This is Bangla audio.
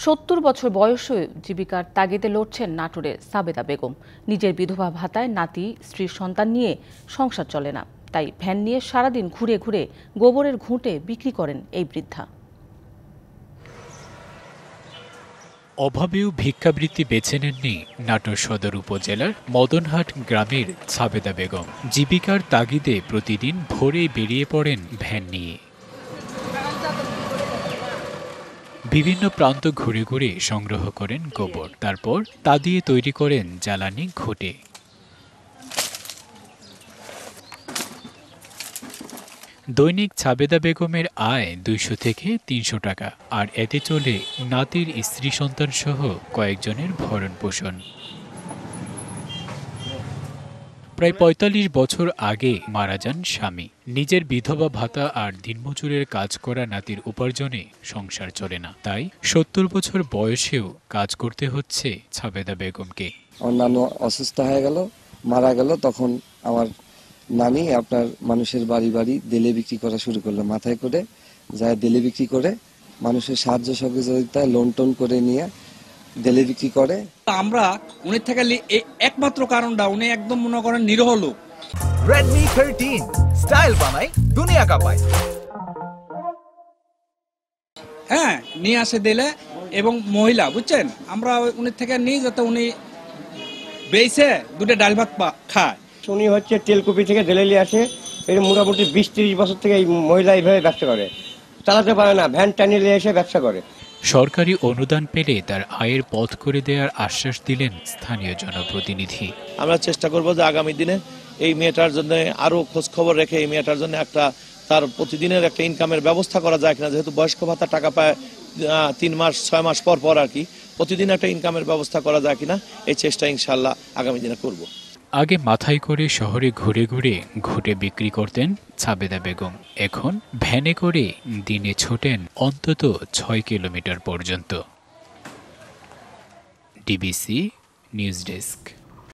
৭০ বছর বয়সে জীবিকার তাগিদে লড়ছেন নাটোরের সাবেদা বেগম। নিজের বিধবা ভাতায় নাতি স্ত্রীর সন্তান নিয়ে সংসার চলে না, তাই ভ্যান নিয়ে সারাদিন ঘুরে ঘুরে গোবরের ঘুঁটে বিক্রি করেন এই বৃদ্ধা। অভাবেও ভিক্ষাবৃত্তি বেছে নেননি নাটোর সদর উপজেলার মদনহাট গ্রামের সাবেদা বেগম। জীবিকার তাগিদে প্রতিদিন ভোরেই বেরিয়ে পড়েন ভ্যান নিয়ে। বিভিন্ন প্রান্ত ঘুরে ঘুরে সংগ্রহ করেন গোবর, তারপর তা দিয়ে তৈরি করেন জ্বালানি ঘুঁটে। দৈনিক সাবেদা বেগমের আয় ২০০ থেকে ৩০০ টাকা, আর এতে চলে নাতির স্ত্রী সন্তান সহ কয়েকজনের ভরণ পোষণ। প্রায় ৪৫ বছর আগে মারা যান স্বামী। নিজের বিধবা ভাতা আর দিনমজুরের কাজ করা নাতির উপার্জনে সংসার চলে না, তাই ৭০ বছর বয়সেও কাজ করতে হচ্ছে সাবেদা বেগমকে। আমার নানু অসুস্থ হয়ে গেল, মারা গেল, তখন আমার নানি আপনার মানুষের বাড়ি বাড়ি দেলে বিক্রি করা শুরু করলো। মাথায় করে যায় দেলে বিক্রি করে মানুষের সাহায্য সহযোগিতায় লোন টোন করে নিয়ে দেলে বিক্রি করে। আমরা উনি থেকে একমাত্র কারণটা উনি একদম মনে করেন নিরহ লোক। Redmi 13 স্টাইল বানাই দুনিয়া কাঁপায়। হ্যাঁ, নিয়ে আসে দিলে এবং মহিলা বুঝছেন, আমরা উনি থেকে নিই যাতে উনি বেইছে দুটো ডাল ভাত খায়। উনি হচ্ছে তেলকুপি থেকে দেলেলি আসে, এই মোটামুটি ২০-৩০ বছর থেকে এই মহিলা এইভাবে ব্যবসা করে, চালাতে পারে না, ভ্যান টানিয়ে এসে ব্যবসা করে। সরকারি অনুদান পেলে তার আয়ের পথ করে দেওয়ার আশ্বাস দিলেন স্থানীয় জনপ্রতিনিধি। আমরা চেষ্টা করব যে আগামী দিনে এই মেয়েটার জন্য আরো খোঁজ খবর রেখে এই মেয়েটার জন্য একটা তার প্রতিদিনের একটা ইনকামের ব্যবস্থা করা যায় কিনা, যেহেতু বয়স্ক ভাতা টাকা পায় ৩ মাস ৬ মাস পর পর আর কি, প্রতিদিন একটা ইনকামের ব্যবস্থা করা যায় কিনা এই চেষ্টা ইনশাল্লাহ আগামী দিনে করব। আগে মাথায় করে শহরে ঘুরে ঘুরে ঘুঁটে বিক্রি করতেন সাবেদা বেগম, এখন ভ্যানে করে দিনে ছোটেন অন্তত ৬ কিলোমিটার পর্যন্ত। DBC news desk.